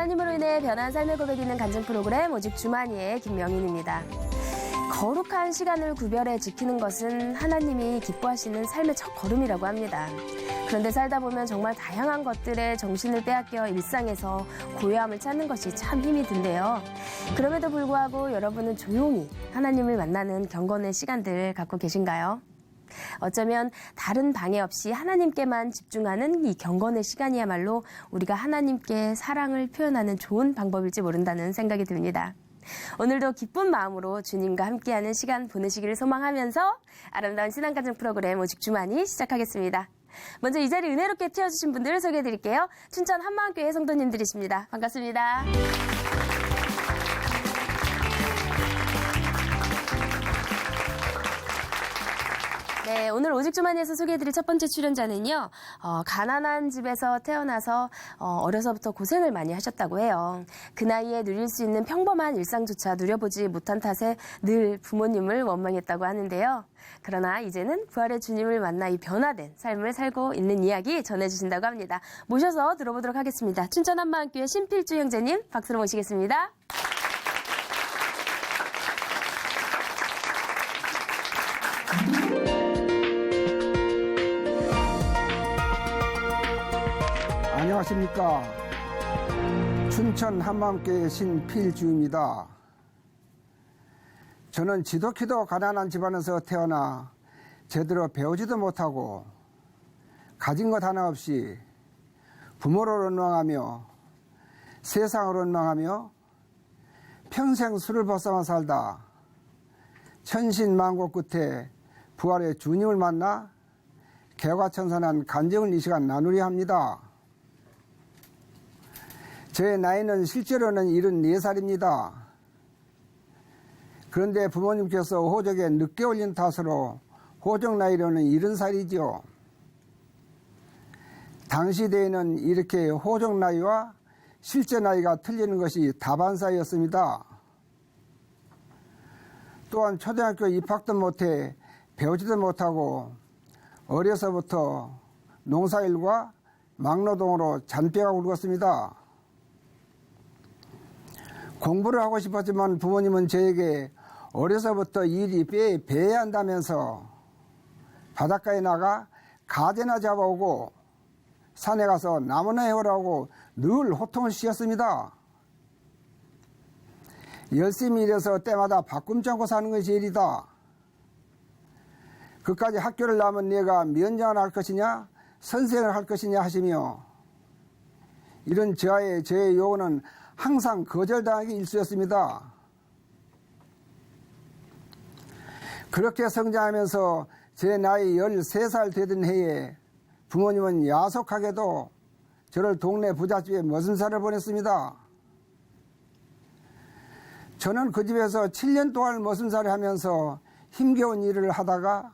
하나님으로 인해 변한 삶의 고백이 있는 간증 프로그램 오직 주만이의 김명인입니다. 거룩한 시간을 구별해 지키는 것은 하나님이 기뻐하시는 삶의 첫 걸음이라고 합니다. 그런데 살다 보면 정말 다양한 것들에 정신을 빼앗겨 일상에서 고요함을 찾는 것이 참 힘이 든데요. 그럼에도 불구하고 여러분은 조용히 하나님을 만나는 경건의 시간들 갖고 계신가요? 어쩌면 다른 방해 없이 하나님께만 집중하는 이 경건의 시간이야말로 우리가 하나님께 사랑을 표현하는 좋은 방법일지 모른다는 생각이 듭니다. 오늘도 기쁜 마음으로 주님과 함께하는 시간 보내시기를 소망하면서 아름다운 신앙가정 프로그램 오직 주만이 시작하겠습니다. 먼저 이 자리 은혜롭게 채워주신 분들을 소개해드릴게요. 춘천 한마음교회 성도님들이십니다. 반갑습니다. 네, 오늘 오직 주만이에서 소개해드릴 첫 번째 출연자는요. 가난한 집에서 태어나서 어려서부터 고생을 많이 하셨다고 해요. 그 나이에 누릴 수 있는 평범한 일상조차 누려보지 못한 탓에 늘 부모님을 원망했다고 하는데요. 그러나 이제는 부활의 주님을 만나 이 변화된 삶을 살고 있는 이야기 전해주신다고 합니다. 모셔서 들어보도록 하겠습니다. 춘천 한마음교회 신필주 형제님 박수로 모시겠습니다. 안녕하십니까. 춘천 한마음교회 신필주입니다. 저는 지독히도 가난한 집안에서 태어나 제대로 배우지도 못하고 가진 것 하나 없이 부모를 원망하며 세상을 원망하며 평생 술을 벗어만 살다 천신만고 끝에 부활의 주님을 만나 개과천선한 간증을 이 시간 나누려 합니다. 제 나이는 실제로는 74살입니다. 그런데 부모님께서 호적에 늦게 올린 탓으로 호적 나이로는 70살이죠. 당시 대에는 이렇게 호적 나이와 실제 나이가 틀리는 것이 다반사였습니다. 또한 초등학교 입학도 못해 배우지도 못하고 어려서부터 농사일과 막노동으로 잔뼈가 굵었습니다. 공부를 하고 싶었지만 부모님은 저에게 어려서부터 일이 뼈에 배야 한다면서 바닷가에 나가 가재나 잡아오고 산에 가서 나무나 해오라고 늘 호통을 씌웠습니다. 열심히 일해서 때마다 바꿈치 않고 사는 것이 일이다. 그까지 학교를 나면 내가 면장을 할 것이냐 선생을 할 것이냐 하시며 이런 저의 요구는 항상 거절당하기 일쑤였습니다. 그렇게 성장하면서 제 나이 13살 되던 해에 부모님은 야속하게도 저를 동네 부잣집에 머슴살을 보냈습니다. 저는 그 집에서 7년 동안 머슴살을 하면서 힘겨운 일을 하다가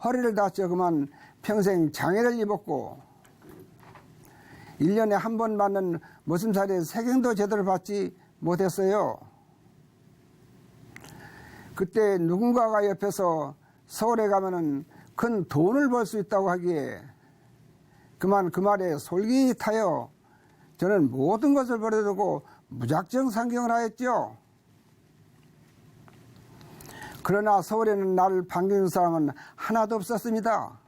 허리를 다쳐 그만 평생 장애를 입었고 1년에 한 번 받는 머슴살의 세경도 제대로 받지 못했어요. 그때 누군가가 옆에서 서울에 가면은 큰 돈을 벌 수 있다고 하기에 그만 그 말에 솔깃하여 저는 모든 것을 버려두고 무작정 상경을 하였죠. 그러나 서울에는 나를 반기는 사람은 하나도 없었습니다.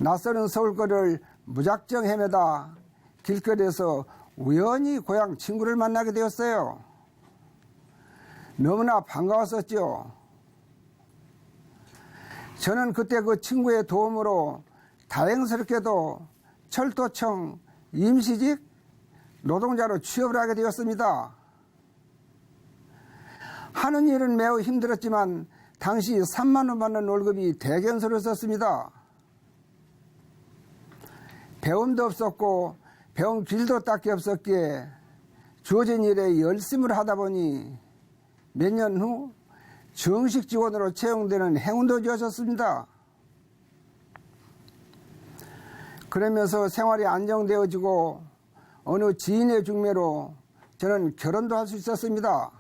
낯서는 서울거리를 무작정 헤매다 길거리에서 우연히 고향 친구를 만나게 되었어요. 너무나 반가웠었죠. 저는 그때 그 친구의 도움으로 다행스럽게도 철도청 임시직 노동자로 취업을 하게 되었습니다. 하는 일은 매우 힘들었지만 당시 3만 원 받는 월급이 대견서를 썼습니다. 배움도 없었고 배운 길도 딱히 없었기에 주어진 일에 열심을 하다 보니 몇 년 후 정식 직원으로 채용되는 행운도 주어졌습니다. 그러면서 생활이 안정되어지고 어느 지인의 중매로 저는 결혼도 할 수 있었습니다.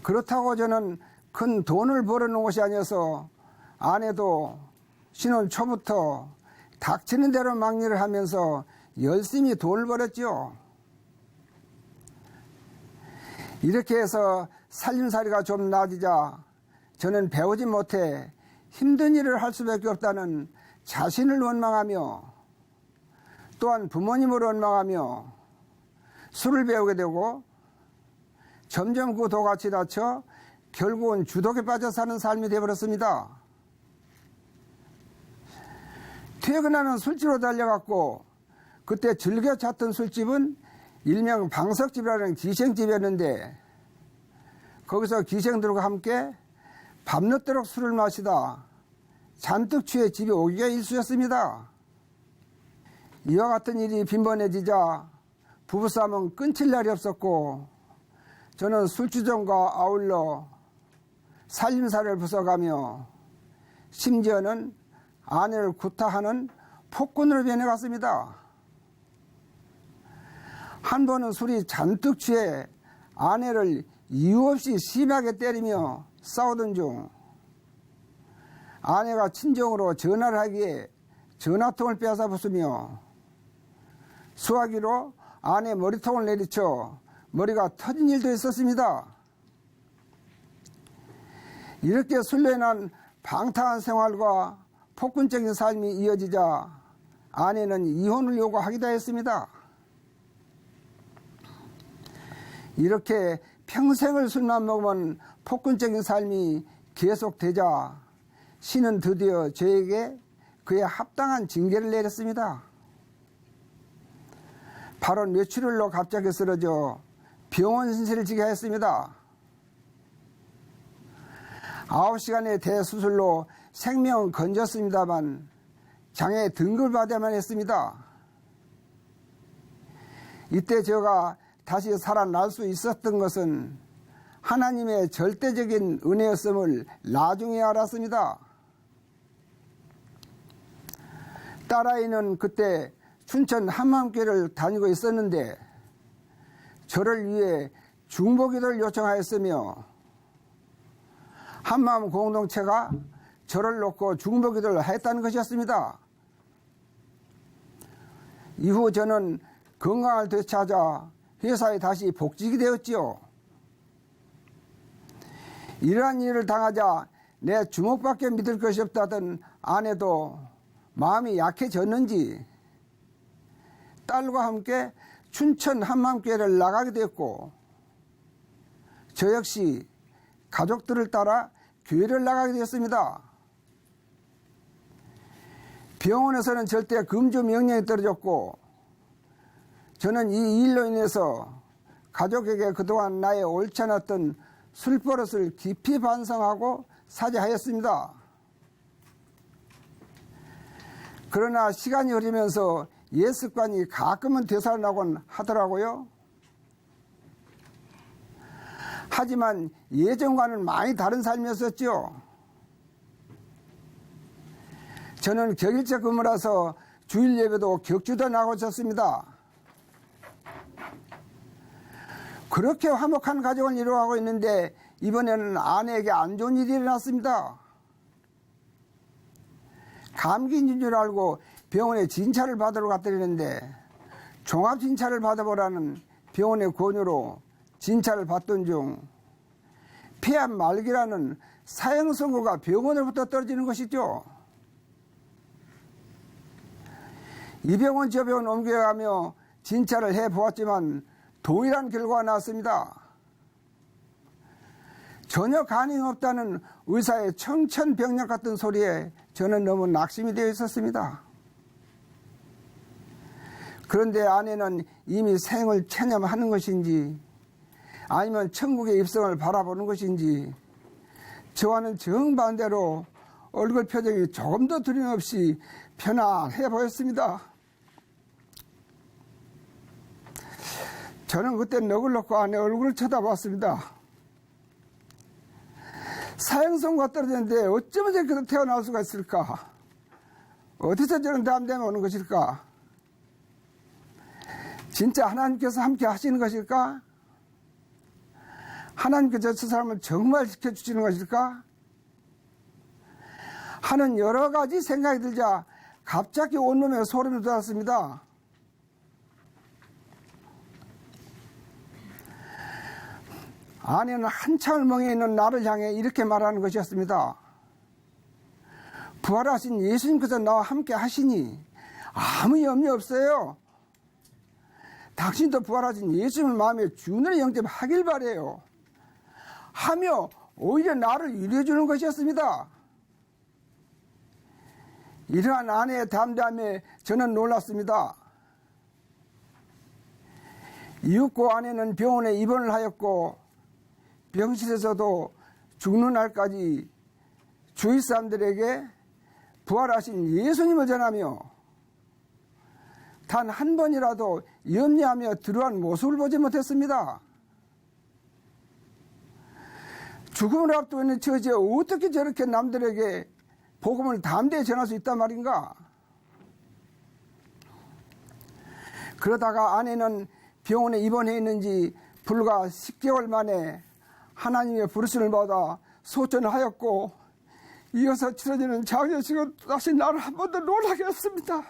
그렇다고 저는 큰 돈을 벌어놓은 것이 아니어서 아내도 신혼 초부터 닥치는 대로 막일을 하면서 열심히 돈을 벌었죠. 이렇게 해서 살림살이가 좀 나아지자 저는 배우지 못해 힘든 일을 할 수밖에 없다는 자신을 원망하며 또한 부모님을 원망하며 술을 배우게 되고 점점 그 도가 지나쳐 결국은 주독에 빠져 사는 삶이 되어버렸습니다. 퇴근하는 술집으로 달려갔고 그때 즐겨 찾던 술집은 일명 방석집이라는 기생집이었는데 거기서 기생들과 함께 밤늦도록 술을 마시다 잔뜩 취해 집에 오기가 일쑤였습니다. 이와 같은 일이 빈번해지자 부부싸움은 끊칠 날이 없었고 저는 술주정과 아울러 살림살이를 부숴가며 심지어는 아내를 구타하는 폭군으로 변해갔습니다. 한 번은 술이 잔뜩 취해 아내를 이유 없이 심하게 때리며 싸우던 중 아내가 친정으로 전화를 하기에 전화통을 빼앗아 부수며 수화기로 아내 머리통을 내리쳐 머리가 터진 일도 있었습니다. 이렇게 술로 인한 방탕한 생활과 폭군적인 삶이 이어지자 아내는 이혼을 요구하기도 했습니다. 이렇게 평생을 술만 먹으면 폭군적인 삶이 계속되자 신은 드디어 저에게 그에 합당한 징계를 내렸습니다. 바로 뇌출혈로 갑자기 쓰러져 병원 신세를 지게 했습니다. 9시간의 대수술로 생명은 건졌습니다만 장애 등급을 받아야만 했습니다. 이때 제가 다시 살아날 수 있었던 것은 하나님의 절대적인 은혜였음을 나중에 알았습니다. 딸아이는 그때 춘천 한마음교회를 다니고 있었는데 저를 위해 중보기도를 요청하였으며 한마음 공동체가 저를 놓고 중보기도를 했다는 것이었습니다. 이후 저는 건강을 되찾아 회사에 다시 복직이 되었지요. 이러한 일을 당하자 내 주먹밖에 믿을 것이 없다던 아내도 마음이 약해졌는지 딸과 함께 춘천 한마음교회를 나가게 되었고 저 역시 가족들을 따라 교회를 나가게 되었습니다. 병원에서는 절대 금주 명령이 떨어졌고 저는 이 일로 인해서 가족에게 그동안 나의 옳지 않았던 술버릇을 깊이 반성하고 사죄하였습니다. 그러나 시간이 흐르면서 옛 습관이 가끔은 되살아나곤 하더라고요. 하지만 예전과는 많이 다른 삶이었었죠. 저는 격일제 근무라서 주일 예배도 격주도 나고 있었습니다. 그렇게 화목한 가정을 이루어가고 있는데 이번에는 아내에게 안 좋은 일이 일어났습니다. 감기인 줄 알고 병원에 진찰을 받으러 갔더랬는데 종합진찰을 받아보라는 병원의 권유로 진찰을 받던 중 폐암 말기라는 사형 선고가 병원으로부터 떨어지는 것이죠. 이 병원 저 병원 옮겨가며 진찰을 해보았지만 동일한 결과가 나왔습니다. 전혀 가능이 없다는 의사의 청천벽력 같은 소리에 저는 너무 낙심이 되어 있었습니다. 그런데 아내는 이미 생을 체념하는 것인지 아니면 천국의 입성을 바라보는 것인지 저와는 정반대로 얼굴 표정이 조금 더 두려움 없이 편안해 보였습니다. 저는 그때 넋을 놓고 아내 얼굴을 쳐다봤습니다. 사형선고가 떨어졌는데 어쩌면 저렇게 태어날 수가 있을까? 어디서 저런 담대함이 오는 것일까? 진짜 하나님께서 함께 하시는 것일까? 하나님께서 저 사람을 정말 지켜주시는 것일까? 하는 여러 가지 생각이 들자 갑자기 온몸에 소름이 돋았습니다. 아내는 한참을 멍해 있는 나를 향해 이렇게 말하는 것이었습니다. 부활하신 예수님께서 나와 함께 하시니 아무 염려 없어요. 당신도 부활하신 예수님을 마음에 주는 영접하길 바래요. 하며 오히려 나를 위로해 주는 것이었습니다. 이러한 아내의 담대함에 저는 놀랐습니다. 이윽고 아내는 병원에 입원을 하였고 병실에서도 죽는 날까지 주위 사람들에게 부활하신 예수님을 전하며 단 한 번이라도 염려하며 들어간 모습을 보지 못했습니다. 죽음을 앞두고 있는 처지에 어떻게 저렇게 남들에게 복음을 담대히 전할 수 있단 말인가? 그러다가 아내는 병원에 입원해 있는지 불과 10개월 만에 하나님의 부르심을 받아 소천을 하였고 이어서 치러지는 장례식은 다시 나를 한 번 더 놀라게 했습니다.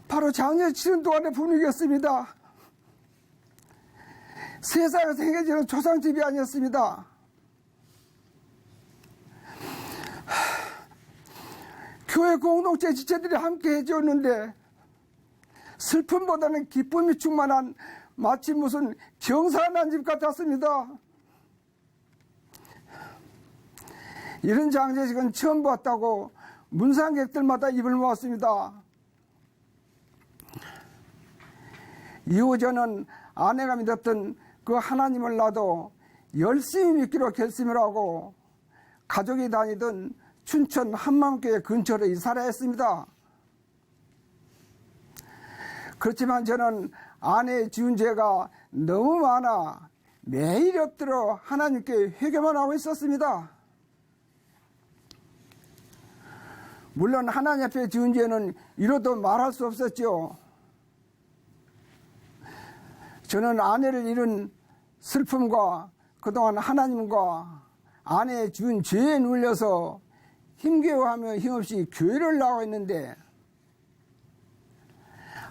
바로 장례 치른 동안의 분위기였습니다. 세상에서 행해지는 조상집이 아니었습니다. 교회 공동체 지체들이 함께 해주었는데 슬픔보다는 기쁨이 충만한 마치 무슨 경사난 집 같았습니다. 이런 장례식은 처음 봤다고 문상객들마다 입을 모았습니다. 이후 저는 아내가 믿었던 그 하나님을 나도 열심히 믿기로 결심을 하고 가족이 다니던 춘천 한마음교회 근처로 이사를 했습니다. 그렇지만 저는 아내의 지은 죄가 너무 많아 매일 엎드려 하나님께 회개만 하고 있었습니다. 물론 하나님 앞에 지은 죄는 이로도 말할 수 없었죠. 저는 아내를 잃은 슬픔과 그동안 하나님과 아내의 지은 죄에 눌려서 힘겨워하며 힘없이 교회를 나가고 있는데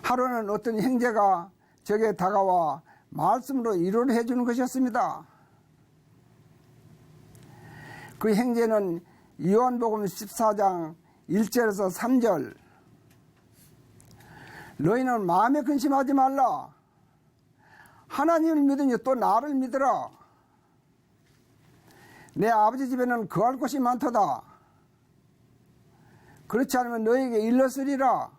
하루는 어떤 형제가 제게 다가와 말씀으로 위로를 해주는 것이었습니다. 그 형제는 요한복음 14장 1절에서 3절 너희는 마음에 근심하지 말라. 하나님을 믿으니 또 나를 믿으라. 내 아버지 집에는 거할 곳이 많도다. 그렇지 않으면 너희에게 일렀으리라.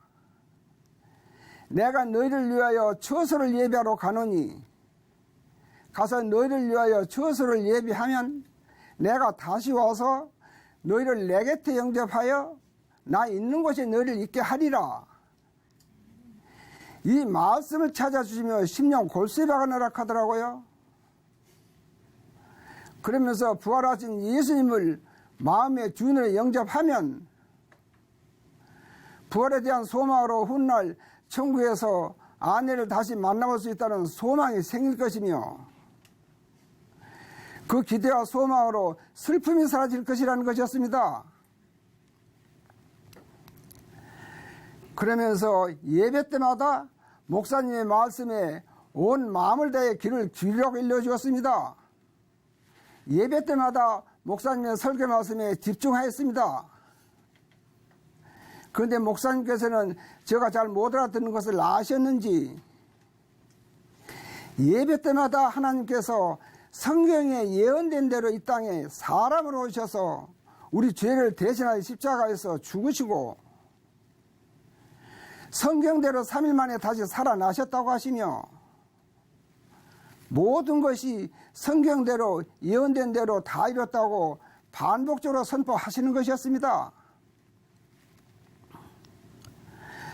내가 너희를 위하여 처소를 예비하러 가노니 가서 너희를 위하여 처소를 예비하면 내가 다시 와서 너희를 내 곁에 영접하여 나 있는 곳에 너희를 있게 하리라. 이 말씀을 찾아주시며 심령 골수에 박아넣으라 하더라고요. 그러면서 부활하신 예수님을 마음의 주인으로 영접하면 부활에 대한 소망으로 훗날 천국에서 아내를 다시 만나볼 수 있다는 소망이 생길 것이며 그 기대와 소망으로 슬픔이 사라질 것이라는 것이었습니다. 그러면서 예배 때마다 목사님의 말씀에 온 마음을 다해 귀를 기울이라고 일러주었습니다. 예배 때마다 목사님의 설교 말씀에 집중하였습니다. 그런데 목사님께서는 제가 잘 못 알아듣는 것을 아셨는지 예배 때마다 하나님께서 성경에 예언된 대로 이 땅에 사람으로 오셔서 우리 죄를 대신하여 십자가에서 죽으시고 성경대로 3일 만에 다시 살아나셨다고 하시며 모든 것이 성경대로 예언된 대로 다 이뤘다고 반복적으로 선포하시는 것이었습니다.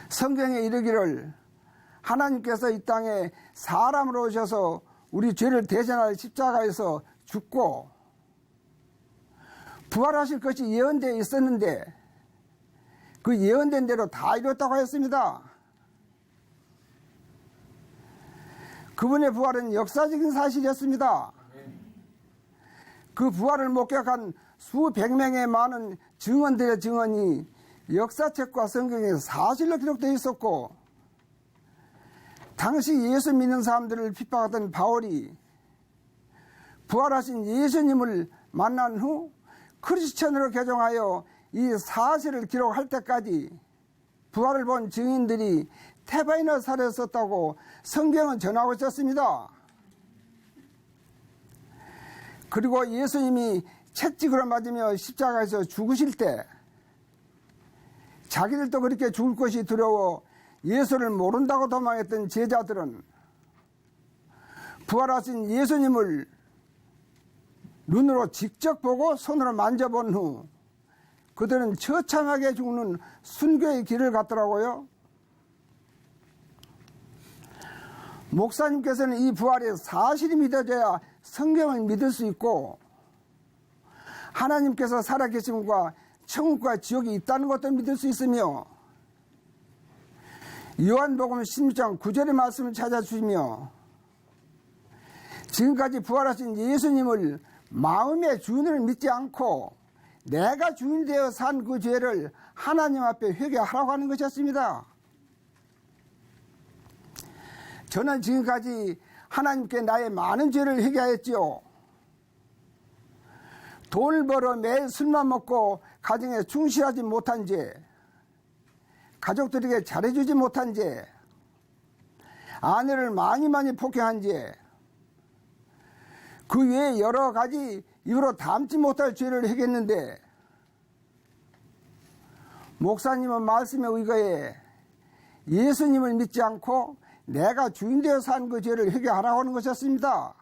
성경에 이르기를 하나님께서 이 땅에 사람으로 오셔서 우리 죄를 대신하여 십자가에서 죽고 부활하실 것이 예언되어 있었는데 그 예언된 대로 다 이뤘다고 했습니다. 그분의 부활은 역사적인 사실이었습니다. 그 부활을 목격한 수백 명의 많은 증언들의 증언이 역사책과 성경에 사실로 기록되어 있었고, 당시 예수 믿는 사람들을 핍박하던 바울이 부활하신 예수님을 만난 후 크리스천으로 개종하여 이 사실을 기록할 때까지 부활을 본 증인들이 태반이나 살았었다고 성경은 전하고 있었습니다. 그리고 예수님이 채찍으로 맞으며 십자가에서 죽으실 때 자기들도 그렇게 죽을 것이 두려워 예수를 모른다고 도망했던 제자들은 부활하신 예수님을 눈으로 직접 보고 손으로 만져본 후 그들은 처참하게 죽는 순교의 길을 갔더라고요. 목사님께서는 이 부활의 사실이 믿어져야 성경을 믿을 수 있고, 하나님께서 살아계심과 천국과 지옥이 있다는 것도 믿을 수 있으며, 요한복음 16장 9절의 말씀을 찾아주시며, 지금까지 부활하신 예수님을 마음의 주인을 믿지 않고 내가 주인 되어 산 그 죄를 하나님 앞에 회개하라고 하는 것이었습니다. 저는 지금까지 하나님께 나의 많은 죄를 회개하였지요. 돈을 벌어 매일 술만 먹고 가정에 충실하지 못한 죄, 가족들에게 잘해주지 못한 죄, 아내를 많이 폭행한 죄, 그 외에 여러 가지 입으로 담지 못할 죄를 회개했는데, 목사님은 말씀에 의거해 예수님을 믿지 않고 내가 주인 되어 산 그 죄를 회개하라고 하는 것이었습니다.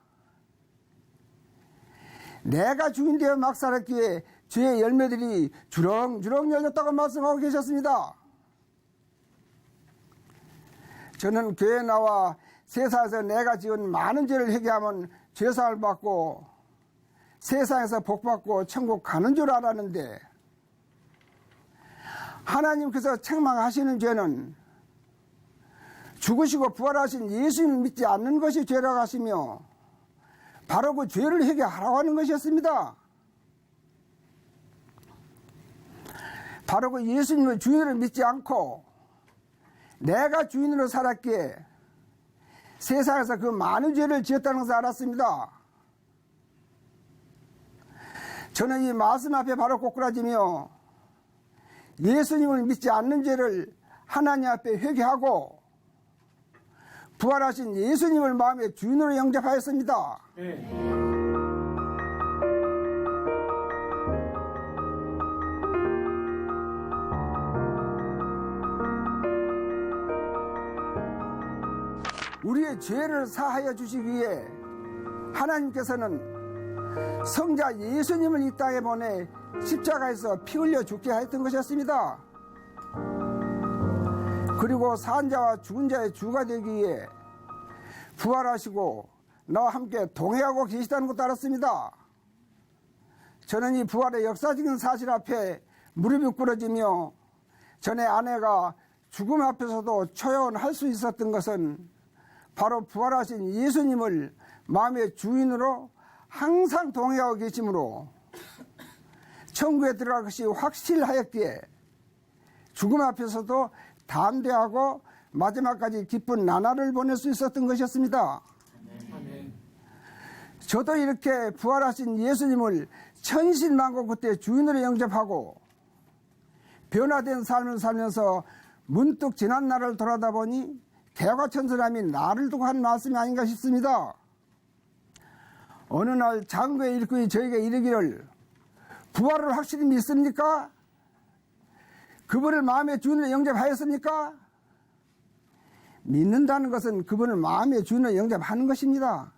내가 주인 되어 막 살았기에 죄의 열매들이 주렁주렁 열렸다고 말씀하고 계셨습니다. 저는 교회에 나와 세상에서 내가 지은 많은 죄를 회개하면 죄사를 받고 세상에서 복받고 천국 가는 줄 알았는데, 하나님께서 책망하시는 죄는 죽으시고 부활하신 예수님을 믿지 않는 것이 죄라고 하시며 바로 그 죄를 회개하라고 하는 것이었습니다. 바로 그 예수님을 주인으로 믿지 않고 내가 주인으로 살았기에 세상에서 그 많은 죄를 지었다는 것을 알았습니다. 저는 이 말씀 앞에 바로 꼬꾸라지며 예수님을 믿지 않는 죄를 하나님 앞에 회개하고 부활하신 예수님을 마음의 주인으로 영접하였습니다. 우리의 죄를 사하여 주시기 위해 하나님께서는 성자 예수님을 이 땅에 보내 십자가에서 피 흘려 죽게 하였던 것이었습니다. 그리고 산 자와 죽은 자의 주가 되기 위해 부활하시고 나와 함께 동행하고 계시다는 것도 알았습니다. 저는 이 부활의 역사적인 사실 앞에 무릎이 꿇어지며 전에 아내가 죽음 앞에서도 초연할 수 있었던 것은 바로 부활하신 예수님을 마음의 주인으로 항상 동행하고 계시므로 천국에 들어갈 것이 확실하였기에 죽음 앞에서도 담대하고 마지막까지 기쁜 나날을 보낼 수 있었던 것이었습니다. 저도 이렇게 부활하신 예수님을 천신만고 그때 주인으로 영접하고 변화된 삶을 살면서 문득 지난 날을 돌아다 보니 개과천선함이 나를 두고 한 말씀이 아닌가 싶습니다. 어느 날 장로의 일꾼이 저에게 이르기를, 부활을 확실히 믿습니까? 그분을 마음의 주인으로 영접하였습니까? 믿는다는 것은 그분을 마음의 주인으로 영접하는 것입니다.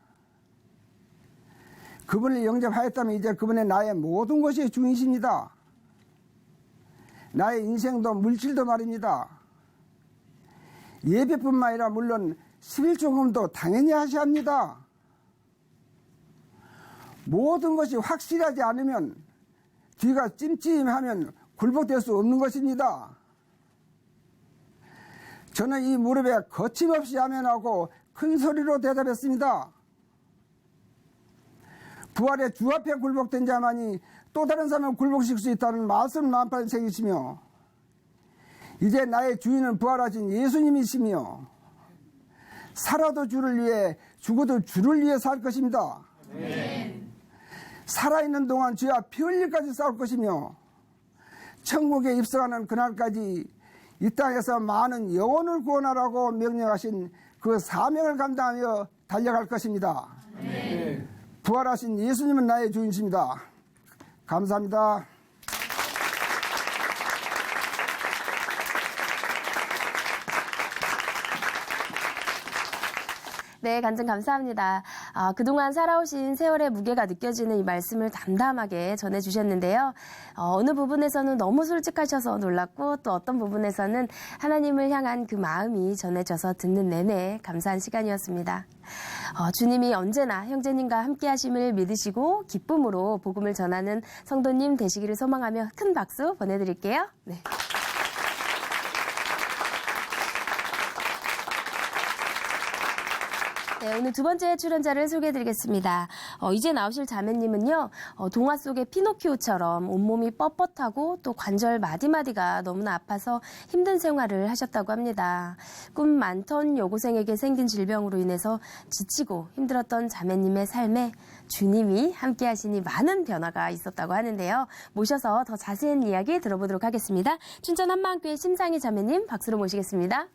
그분을 영접하였다면 이제 그분의 나의 모든 것이 주인이십니다. 나의 인생도 물질도 말입니다. 예배뿐만 아니라 물론 11조금도 당연히 하셔야 합니다. 모든 것이 확실하지 않으면, 뒤가 찜찜하면 굴복될 수 없는 것입니다. 저는 이 무릎에 거침없이 아멘하고 큰 소리로 대답했습니다. 부활의 주 앞에 굴복된 자만이 또 다른 사람을 굴복시킬 수 있다는 말씀을 만판에 새기시며 이제 나의 주인은 부활하신 예수님이시며 살아도 주를 위해 죽어도 주를 위해 살 것입니다. 살아있는 동안 주와 피 흘릴까지 싸울 것이며 천국에 입성하는 그날까지 이 땅에서 많은 영혼을 구원하라고 명령하신 그 사명을 감당하며 달려갈 것입니다. 부활하신 예수님은 나의 주인이십니다. 감사합니다. 네, 간증 감사합니다. 그동안 살아오신 세월의 무게가 느껴지는 이 말씀을 담담하게 전해주셨는데요. 어느 부분에서는 너무 솔직하셔서 놀랐고 또 어떤 부분에서는 하나님을 향한 그 마음이 전해져서 듣는 내내 감사한 시간이었습니다. 주님이 언제나 형제님과 함께 하심을 믿으시고 기쁨으로 복음을 전하는 성도님 되시기를 소망하며 큰 박수 보내드릴게요. 네. 네, 오늘 두 번째 출연자를 소개해드리겠습니다. 이제 나오실 자매님은요, 동화 속의 피노키오처럼 온몸이 뻣뻣하고 또 관절 마디마디가 너무나 아파서 힘든 생활을 하셨다고 합니다. 꿈 많던 여고생에게 생긴 질병으로 인해서 지치고 힘들었던 자매님의 삶에 주님이 함께 하시니 많은 변화가 있었다고 하는데요. 모셔서 더 자세한 이야기 들어보도록 하겠습니다. 춘천 한마음교회 심상희 자매님 박수로 모시겠습니다.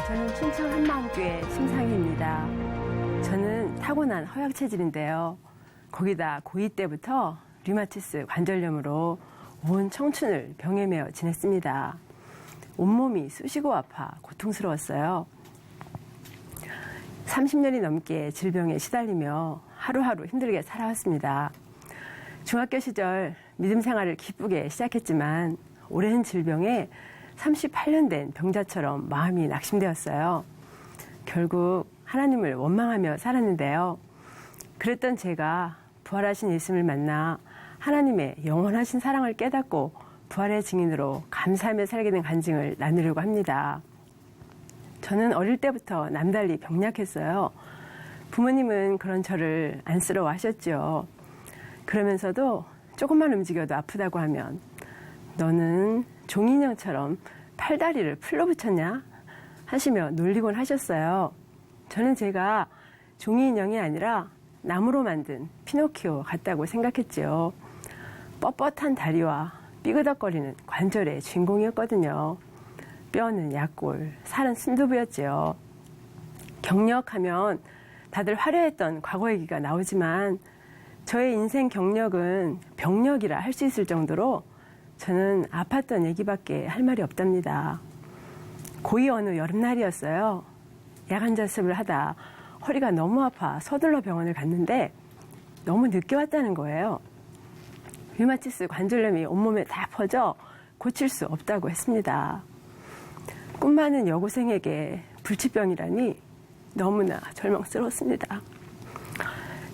저는 춘천 한마음교회 심상희입니다. 저는 타고난 허약 체질인데요. 거기다 고2 때부터 류마티스 관절염으로 온 청춘을 병에 매어 지냈습니다. 온몸이 쑤시고 아파 고통스러웠어요. 30년이 넘게 질병에 시달리며 하루하루 힘들게 살아왔습니다. 중학교 시절 믿음 생활을 기쁘게 시작했지만 오랜 질병에 38년 된 병자처럼 마음이 낙심되었어요. 결국 하나님을 원망하며 살았는데요. 그랬던 제가 부활하신 예수님을 만나 하나님의 영원하신 사랑을 깨닫고 부활의 증인으로 감사하며 살게 된 간증을 나누려고 합니다. 저는 어릴 때부터 남달리 병약했어요. 부모님은 그런 저를 안쓰러워하셨죠. 그러면서도 조금만 움직여도 아프다고 하면 너는 종인형처럼 팔다리를 풀로 붙였냐? 하시며 놀리곤 하셨어요. 저는 제가 종이인형이 아니라 나무로 만든 피노키오 같다고 생각했죠. 뻣뻣한 다리와 삐그덕거리는 관절의 주인공이었거든요. 뼈는 약골, 살은 순두부였죠. 경력하면 다들 화려했던 과거 얘기가 나오지만 저의 인생 경력은 병력이라 할 수 있을 정도로 저는 아팠던 얘기밖에 할 말이 없답니다. 고2 어느 여름날이었어요. 야간 자습을 하다 허리가 너무 아파 서둘러 병원을 갔는데 너무 늦게 왔다는 거예요. 류마티스 관절염이 온몸에 다 퍼져 고칠 수 없다고 했습니다. 꿈 많은 여고생에게 불치병이라니 너무나 절망스러웠습니다.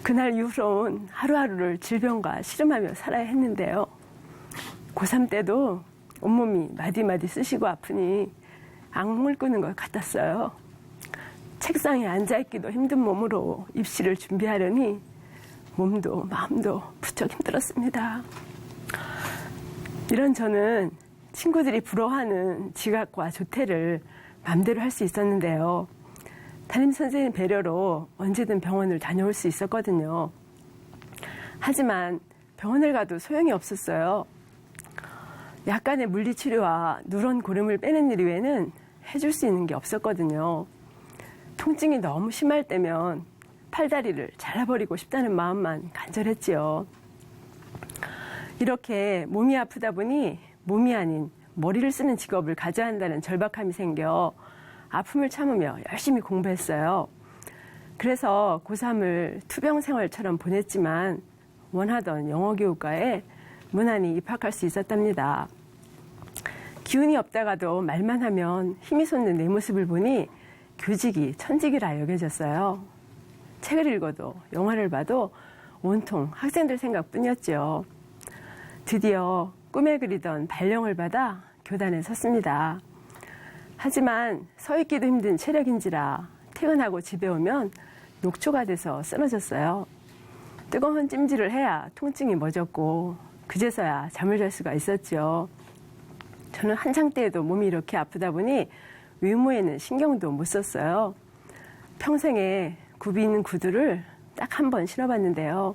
그날 이후로는 하루하루를 질병과 씨름하며 살아야 했는데요. 고3 때도 온몸이 마디마디 쑤시고 아프니 악몽을 꾸는 것 같았어요. 책상에 앉아있기도 힘든 몸으로 입시를 준비하려니 몸도 마음도 부쩍 힘들었습니다. 이런 저는 친구들이 부러워하는 지각과 조퇴를 마음대로 할 수 있었는데요. 담임선생님 배려로 언제든 병원을 다녀올 수 있었거든요. 하지만 병원을 가도 소용이 없었어요. 약간의 물리치료와 누런 고름을 빼는 일 외에는 해줄 수 있는 게 없었거든요. 통증이 너무 심할 때면 팔다리를 잘라버리고 싶다는 마음만 간절했지요. 이렇게 몸이 아프다 보니 몸이 아닌 머리를 쓰는 직업을 가져야 한다는 절박함이 생겨 아픔을 참으며 열심히 공부했어요. 그래서 고3을 투병 생활처럼 보냈지만 원하던 영어교육과에 무난히 입학할 수 있었답니다. 기운이 없다가도 말만 하면 힘이 솟는 내 모습을 보니 교직이 천직이라 여겨졌어요. 책을 읽어도 영화를 봐도 온통 학생들 생각뿐이었죠. 드디어 꿈에 그리던 발령을 받아 교단에 섰습니다. 하지만 서 있기도 힘든 체력인지라 퇴근하고 집에 오면 녹초가 돼서 쓰러졌어요. 뜨거운 찜질을 해야 통증이 멎었고 그제서야 잠을 잘 수가 있었죠. 저는 한창 때에도 몸이 이렇게 아프다 보니 외모에는 신경도 못 썼어요. 평생에 굽이 있는 구두를 딱 한 번 신어봤는데요.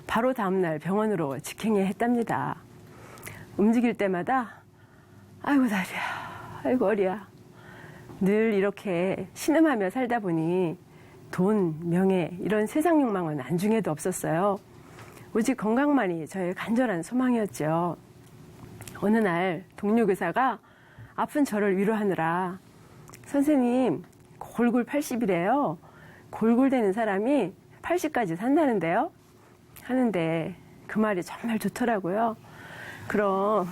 바로 다음날 병원으로 직행해 했답니다. 움직일 때마다 아이고 다리야, 아이고 허리야. 늘 이렇게 신음하며 살다 보니 돈, 명예 이런 세상 욕망은 안중에도 없었어요. 오직 건강만이 저의 간절한 소망이었죠. 어느 날 동료 교사가 아픈 저를 위로하느라 선생님 골골 80이래요. 골골대는 사람이 80까지 산다는데요. 하는데 그 말이 정말 좋더라고요. 그럼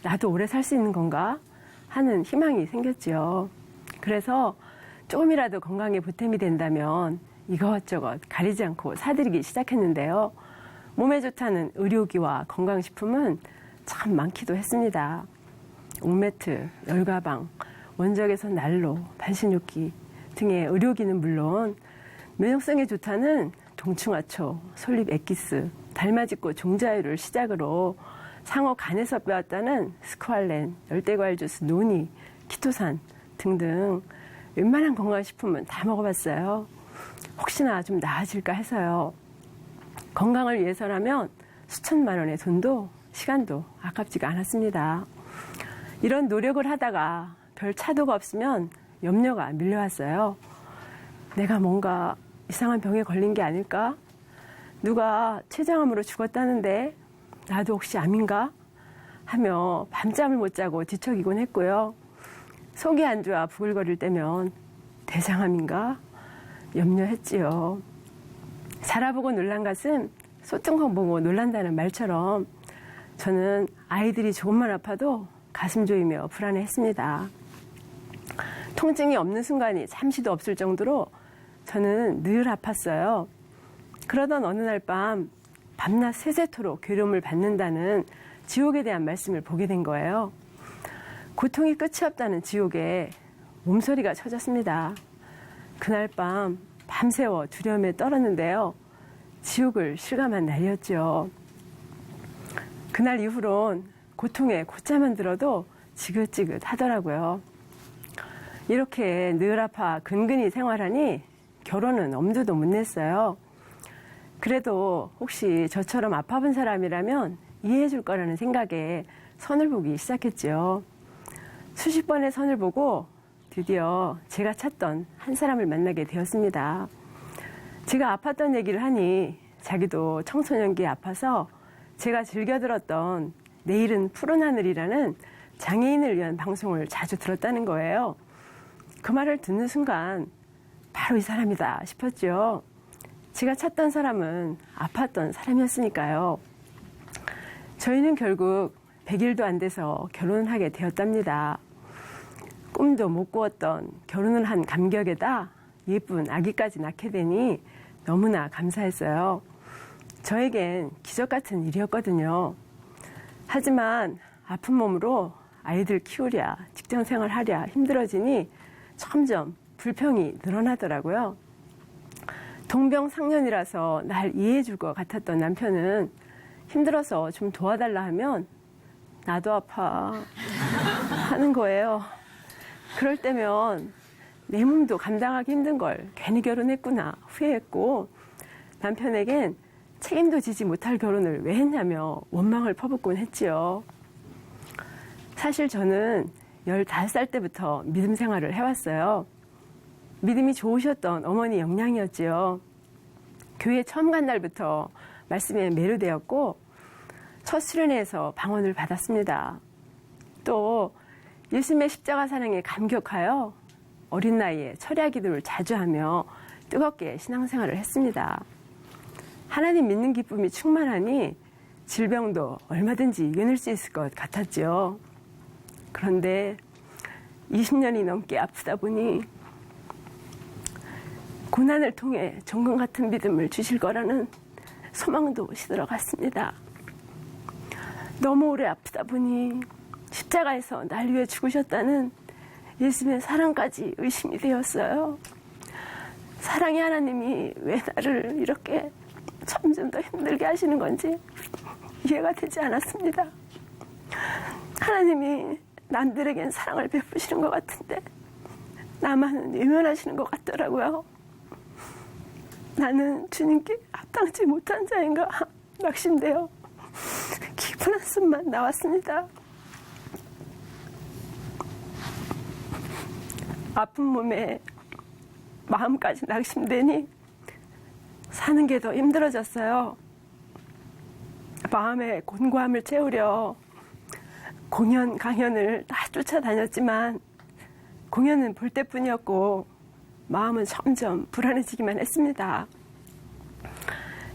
나도 오래 살 수 있는 건가 하는 희망이 생겼죠. 그래서 조금이라도 건강에 보탬이 된다면 이것저것 가리지 않고 사드리기 시작했는데요. 몸에 좋다는 의료기와 건강식품은 참 많기도 했습니다. 옥매트, 열가방, 원적외선 난로, 반신욕기 등의 의료기는 물론 면역성에 좋다는 동충하초, 솔잎 엑기스, 달맞이꽃 종자유를 시작으로 상어 간에서 빼왔다는 스쿠알렌, 열대과일 주스 노니, 키토산 등등 웬만한 건강식품은 다 먹어봤어요. 혹시나 좀 나아질까 해서요. 건강을 위해서라면 수천만 원의 돈도 시간도 아깝지가 않았습니다. 이런 노력을 하다가 별 차도가 없으면 염려가 밀려왔어요. 내가 뭔가 이상한 병에 걸린 게 아닐까? 누가 췌장암으로 죽었다는데 나도 혹시 암인가? 하며 밤잠을 못 자고 뒤척이곤 했고요. 속이 안 좋아 부글거릴 때면 대장암인가? 염려했지요. 자라보고 놀란 가슴 소뚜껑 보고 놀란다는 말처럼 저는 아이들이 조금만 아파도 가슴 조이며 불안해했습니다. 통증이 없는 순간이 잠시도 없을 정도로 저는 늘 아팠어요. 그러던 어느 날 밤낮 세세토록 괴로움을 받는다는 지옥에 대한 말씀을 보게 된 거예요. 고통이 끝이 없다는 지옥에 몸소리가 쳐졌습니다. 그날 밤새워 두려움에 떨었는데요. 지옥을 실감한 날이었죠. 그날 이후론 고통에 곧자만 들어도 지긋지긋 하더라고요. 이렇게 늘 아파 근근히 생활하니 결혼은 엄두도 못 냈어요. 그래도 혹시 저처럼 아파본 사람이라면 이해해 줄 거라는 생각에 선을 보기 시작했죠. 수십 번의 선을 보고 드디어 제가 찾던 한 사람을 만나게 되었습니다. 제가 아팠던 얘기를 하니 자기도 청소년기에 아파서 제가 즐겨 들었던 내일은 푸른 하늘이라는 장애인을 위한 방송을 자주 들었다는 거예요. 그 말을 듣는 순간 바로 이 사람이다 싶었죠. 제가 찾던 사람은 아팠던 사람이었으니까요. 저희는 결국 100일도 안 돼서 결혼을 하게 되었답니다. 꿈도 못 꾸었던 결혼을 한 감격에다 예쁜 아기까지 낳게 되니 너무나 감사했어요. 저에겐 기적 같은 일이었거든요. 하지만 아픈 몸으로 아이들 키우랴, 직장 생활하랴 힘들어지니 점점 불평이 늘어나더라고요. 동병상련이라서 날 이해해 줄 것 같았던 남편은 힘들어서 좀 도와달라 하면 나도 아파 하는 거예요. 그럴 때면 내 몸도 감당하기 힘든 걸 괜히 결혼했구나 후회했고 남편에겐 책임도 지지 못할 결혼을 왜 했냐며 원망을 퍼붓곤 했지요. 사실 저는 15살 때부터 믿음 생활을 해왔어요. 믿음이 좋으셨던 어머니 영향이었지요. 교회 처음 간 날부터 말씀에 매료되었고 첫 수련회에서 방언을 받았습니다. 또 예수님의 십자가 사랑에 감격하여 어린 나이에 철야 기도를 자주 하며 뜨겁게 신앙생활을 했습니다. 하나님 믿는 기쁨이 충만하니 질병도 얼마든지 이겨낼 수 있을 것 같았죠. 그런데 20년이 넘게 아프다 보니 고난을 통해 정금 같은 믿음을 주실 거라는 소망도 시들어갔습니다. 너무 오래 아프다 보니 십자가에서 날 위해 죽으셨다는 예수님의 사랑까지 의심이 되었어요. 사랑의 하나님이 왜 나를 이렇게 점점 더 힘들게 하시는 건지 이해가 되지 않았습니다. 하나님이 남들에겐 사랑을 베푸시는 것 같은데 나만은 외면하시는 것 같더라고요. 나는 주님께 합당치 못한 자인가 낙심되어 깊은 한숨만 나왔습니다. 아픈 몸에 마음까지 낙심되니 사는 게 더 힘들어졌어요. 마음의 곤고함을 채우려 공연, 강연을 다 쫓아다녔지만 공연은 볼 때뿐이었고 마음은 점점 불안해지기만 했습니다.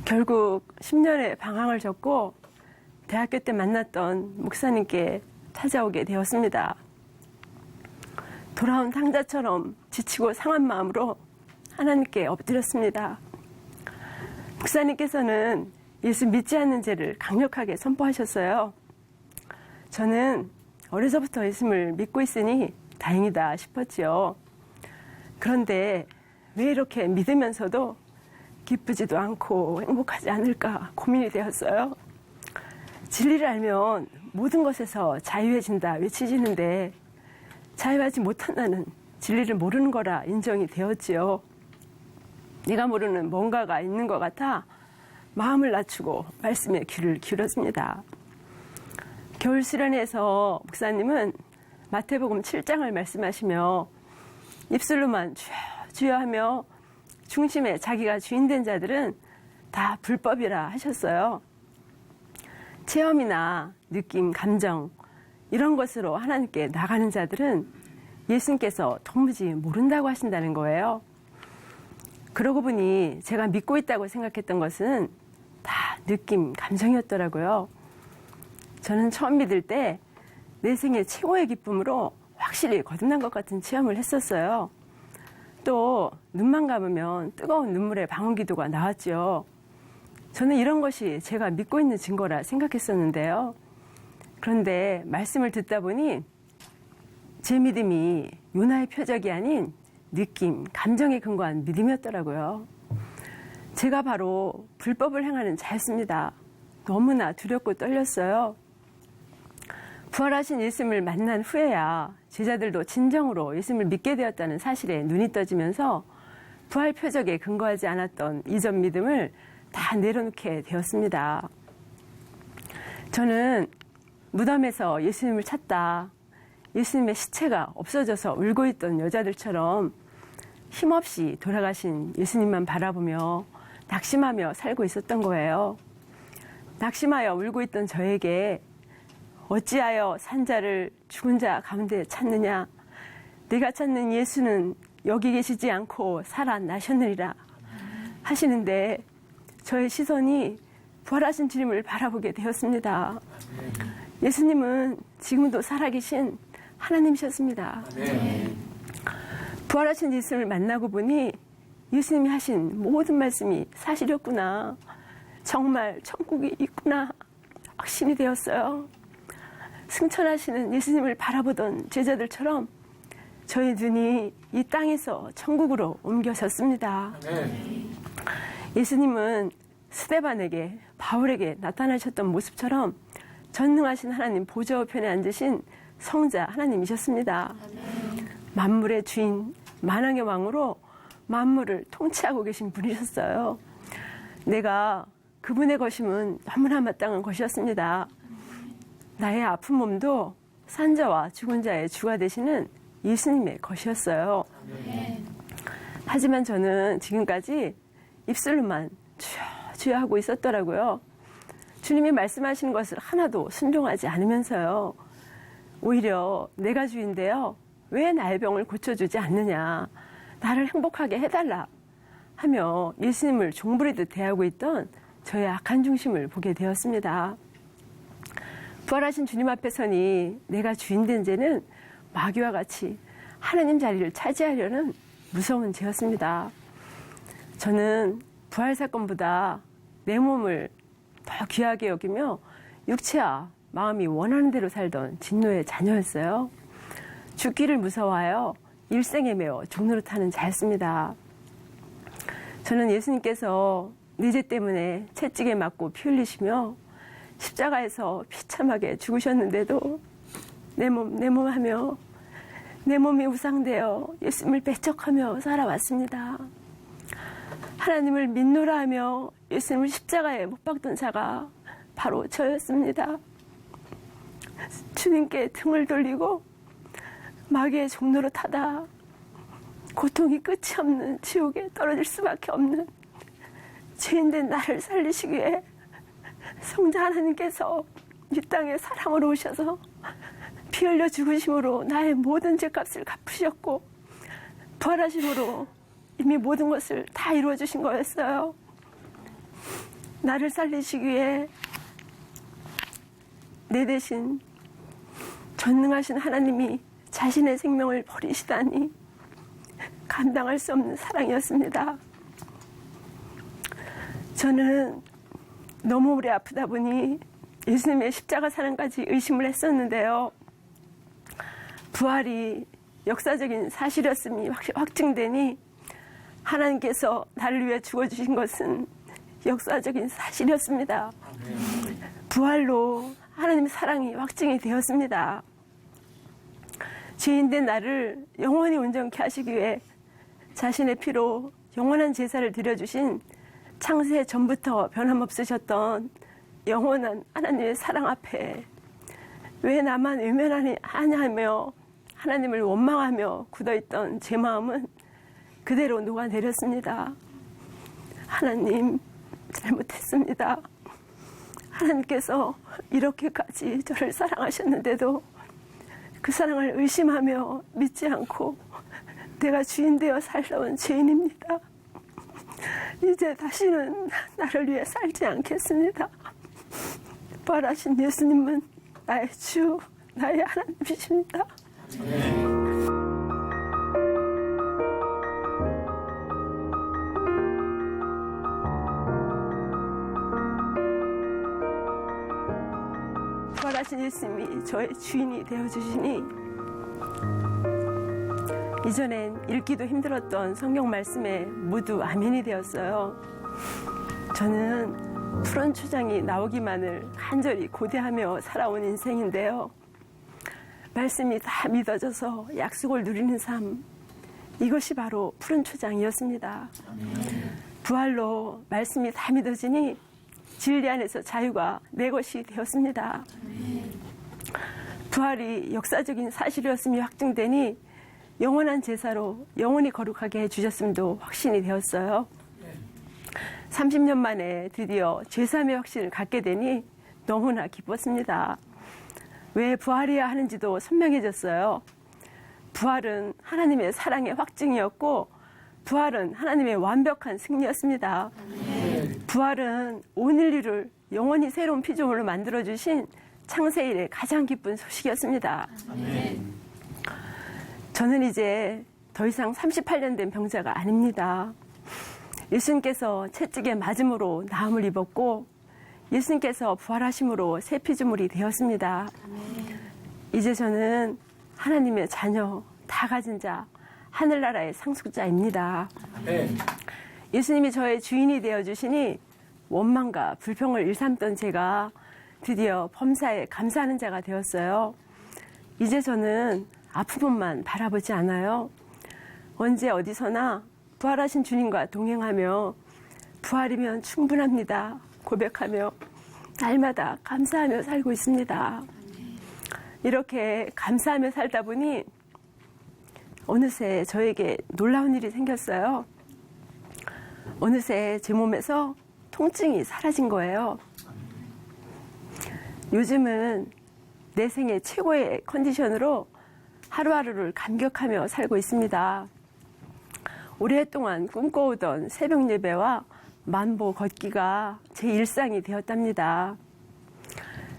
결국 10년의 방황을 접고 대학교 때 만났던 목사님께 찾아오게 되었습니다. 돌아온 탕자처럼 지치고 상한 마음으로 하나님께 엎드렸습니다. 목사님께서는 예수 믿지 않는 죄를 강력하게 선포하셨어요. 저는 어려서부터 예수를 믿고 있으니 다행이다 싶었지요. 그런데 왜 이렇게 믿으면서도 기쁘지도 않고 행복하지 않을까 고민이 되었어요. 진리를 알면 모든 것에서 자유해진다 외치지는데 자유하지 못한 나는 진리를 모르는 거라 인정이 되었지요. 내가 모르는 뭔가가 있는 것 같아 마음을 낮추고 말씀에 귀를 기울였습니다. 겨울 수련회에서 목사님은 마태복음 7장을 말씀하시며 입술로만 주여 주여 하며 중심에 자기가 주인된 자들은 다 불법이라 하셨어요. 체험이나 느낌, 감정 이런 것으로 하나님께 나가는 자들은 예수님께서 도무지 모른다고 하신다는 거예요. 그러고 보니 제가 믿고 있다고 생각했던 것은 다 느낌, 감정이었더라고요. 저는 처음 믿을 때 내 생애 최고의 기쁨으로 확실히 거듭난 것 같은 체험을 했었어요. 또 눈만 감으면 뜨거운 눈물의 방언기도가 나왔죠. 저는 이런 것이 제가 믿고 있는 증거라 생각했었는데요. 그런데 말씀을 듣다 보니 제 믿음이 요나의 표적이 아닌 느낌, 감정에 근거한 믿음이었더라고요. 제가 바로 불법을 행하는 자였습니다. 너무나 두렵고 떨렸어요. 부활하신 예수님을 만난 후에야 제자들도 진정으로 예수님을 믿게 되었다는 사실에 눈이 떠지면서 부활 표적에 근거하지 않았던 이전 믿음을 다 내려놓게 되었습니다. 저는 무덤에서 예수님을 찾다 예수님의 시체가 없어져서 울고 있던 여자들처럼 힘없이 돌아가신 예수님만 바라보며 낙심하며 살고 있었던 거예요. 낙심하여 울고 있던 저에게 어찌하여 산 자를 죽은 자 가운데 찾느냐? 내가 찾는 예수는 여기 계시지 않고 살아나셨느니라 하시는데 저의 시선이 부활하신 주님을 바라보게 되었습니다. 예수님은 지금도 살아계신 하나님이셨습니다. 부활하신 예수님을 만나고 보니 예수님이 하신 모든 말씀이 사실이었구나. 정말 천국이 있구나. 확신이 되었어요. 승천하시는 예수님을 바라보던 제자들처럼 저희 눈이 이 땅에서 천국으로 옮겨졌습니다. 예수님은 스데반에게 바울에게 나타나셨던 모습처럼 전능하신 하나님 보좌 우편에 앉으신 성자 하나님이셨습니다. 만물의 주인, 만왕의 왕으로 만물을 통치하고 계신 분이셨어요. 내가 그분의 것임은 너무나 마땅한 것이었습니다. 나의 아픈 몸도 산자와 죽은 자의 주가 되시는 예수님의 것이었어요. 하지만 저는 지금까지 입술로만 주여 주여 하고 있었더라고요. 주님이 말씀하시는 것을 하나도 순종하지 않으면서요. 오히려 내가 주인데요. 왜 나의 병을 고쳐주지 않느냐. 나를 행복하게 해달라 하며 예수님을 종부리듯 대하고 있던 저의 악한 중심을 보게 되었습니다. 부활하신 주님 앞에 서니 내가 주인된 죄는 마귀와 같이 하나님 자리를 차지하려는 무서운 죄였습니다. 저는 부활 사건보다 내 몸을 더 귀하게 여기며 육체와 마음이 원하는 대로 살던 진노의 자녀였어요. 죽기를 무서워하여 일생에 매어 종로를 타는 자였습니다. 저는 예수님께서 내 죄 때문에 채찍에 맞고 피 흘리시며 십자가에서 비참하게 죽으셨는데도 내 몸 하며 내 몸이 우상되어 예수님을 배척하며 살아왔습니다. 하나님을 믿노라 하며 예수님을 십자가에 못 박던 자가 바로 저였습니다. 주님께 등을 돌리고 마귀의 종로로 타다 고통이 끝이 없는 지옥에 떨어질 수밖에 없는 죄인된 나를 살리시기 위해 성자 하나님께서 이 땅에 사람으로 오셔서 피 흘려 죽으심으로 나의 모든 죄값을 갚으셨고 부활하심으로 이미 모든 것을 다 이루어 주신 거였어요. 나를 살리시기 위해 내 대신 전능하신 하나님이 자신의 생명을 버리시다니 감당할 수 없는 사랑이었습니다. 저는 너무 오래 아프다 보니 예수님의 십자가 사랑까지 의심을 했었는데요. 부활이 역사적인 사실이었음이 확증되니 하나님께서 나를 위해 죽어주신 것은 역사적인 사실이었습니다. 부활로 하나님의 사랑이 확증이 되었습니다. 죄인된 나를 영원히 온전케 하시기 위해 자신의 피로 영원한 제사를 드려주신 창세 전부터 변함없으셨던 영원한 하나님의 사랑 앞에 왜 나만 외면하냐 하며 하나님을 원망하며 굳어있던 제 마음은 그대로 녹아내렸습니다. 하나님, 잘못했습니다. 하나님께서 이렇게까지 저를 사랑하셨는데도 그 사랑을 의심하며 믿지 않고 내가 주인 되어 살아온 죄인입니다. 이제 다시는 나를 위해 살지 않겠습니다. 부활하신 예수님은 나의 주, 나의 하나님이십니다. 부활하신 예수님이 저의 주인이 되어주시니 이전엔 읽기도 힘들었던 성경 말씀에 모두 아멘이 되었어요. 저는 푸른 초장이 나오기만을 간절히 고대하며 살아온 인생인데요. 말씀이 다 믿어져서 약속을 누리는 삶, 이것이 바로 푸른 초장이었습니다. 부활로 말씀이 다 믿어지니 진리 안에서 자유가 내 것이 되었습니다. 부활이 역사적인 사실이었음이 확증되니 영원한 제사로 영원히 거룩하게 해주셨음도 확신이 되었어요. 30년 만에 드디어 죄사함의 확신을 갖게 되니 너무나 기뻤습니다. 왜 부활해야 하는지도 선명해졌어요. 부활은 하나님의 사랑의 확증이었고 부활은 하나님의 완벽한 승리였습니다. 부활은 온 인류를 영원히 새로운 피조물로 만들어주신 창세일의 가장 기쁜 소식이었습니다. 저는 이제 더 이상 38년 된 병자가 아닙니다. 예수님께서 채찍에 맞음으로 나음을 입었고 예수님께서 부활하심으로 새 피조물이 되었습니다. 이제 저는 하나님의 자녀, 다 가진 자, 하늘나라의 상속자입니다. 예수님이 저의 주인이 되어주시니 원망과 불평을 일삼던 제가 드디어 범사에 감사하는 자가 되었어요. 이제 저는 아픔만 바라보지 않아요. 언제 어디서나 부활하신 주님과 동행하며 부활이면 충분합니다 고백하며 날마다 감사하며 살고 있습니다. 이렇게 감사하며 살다 보니 어느새 저에게 놀라운 일이 생겼어요. 어느새 제 몸에서 통증이 사라진 거예요. 요즘은 내 생애 최고의 컨디션으로 하루하루를 감격하며 살고 있습니다. 오랫동안 꿈꿔오던 새벽 예배와 만보 걷기가 제 일상이 되었답니다.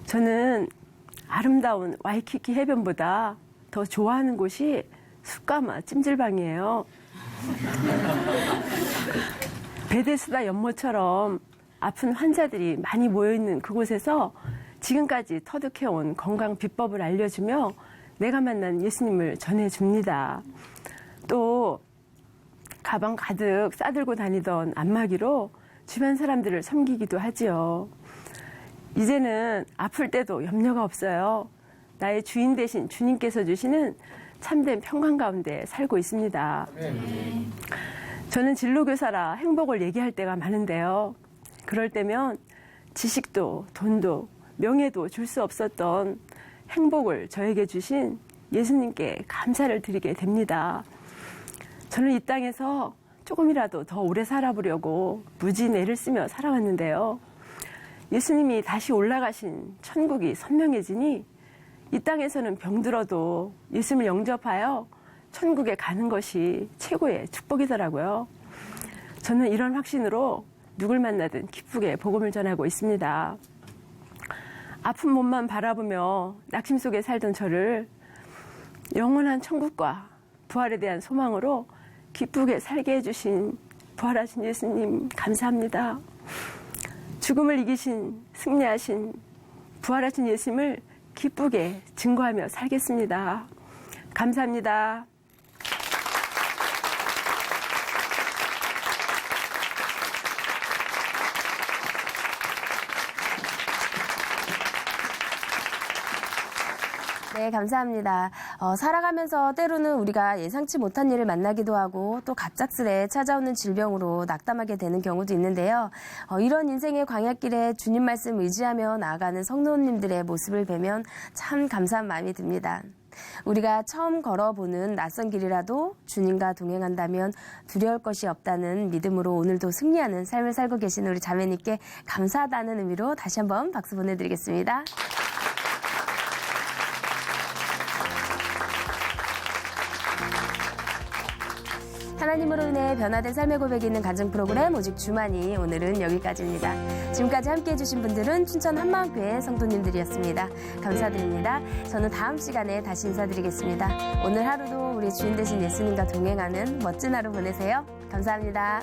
저는 아름다운 와이키키 해변보다 더 좋아하는 곳이 숯가마 찜질방이에요. 베데스다 연못처럼 아픈 환자들이 많이 모여있는 그곳에서 지금까지 터득해온 건강 비법을 알려주며 내가 만난 예수님을 전해줍니다. 또 가방 가득 싸들고 다니던 안마기로 주변 사람들을 섬기기도 하지요. 이제는 아플 때도 염려가 없어요. 나의 주인 대신 주님께서 주시는 참된 평강 가운데 살고 있습니다. 저는 진로교사라 행복을 얘기할 때가 많은데요. 그럴 때면 지식도 돈도 명예도 줄 수 없었던 행복을 저에게 주신 예수님께 감사를 드리게 됩니다. 저는 이 땅에서 조금이라도 더 오래 살아보려고 무진 애를 쓰며 살아왔는데요. 예수님이 다시 올라가신 천국이 선명해지니 이 땅에서는 병들어도 예수님을 영접하여 천국에 가는 것이 최고의 축복이더라고요. 저는 이런 확신으로 누굴 만나든 기쁘게 복음을 전하고 있습니다. 아픈 몸만 바라보며 낙심 속에 살던 저를 영원한 천국과 부활에 대한 소망으로 기쁘게 살게 해주신 부활하신 예수님 감사합니다. 죽음을 이기신 승리하신 부활하신 예수님을 기쁘게 증거하며 살겠습니다. 감사합니다. 네, 감사합니다. 살아가면서 때로는 우리가 예상치 못한 일을 만나기도 하고 또 갑작스레 찾아오는 질병으로 낙담하게 되는 경우도 있는데요. 이런 인생의 광야길에 주님 말씀 의지하며 나아가는 성도님들의 모습을 뵈면 참 감사한 마음이 듭니다. 우리가 처음 걸어보는 낯선 길이라도 주님과 동행한다면 두려울 것이 없다는 믿음으로 오늘도 승리하는 삶을 살고 계신 우리 자매님께 감사하다는 의미로 다시 한번 박수 보내드리겠습니다. 하나님으로 인해 변화된 삶의 고백이 있는 간증 프로그램 오직 주만이 오늘은 여기까지입니다. 지금까지 함께해 주신 분들은 춘천 한마음교회 성도님들이었습니다. 감사드립니다. 저는 다음 시간에 다시 인사드리겠습니다. 오늘 하루도 우리 주인 되신 예수님과 동행하는 멋진 하루 보내세요. 감사합니다.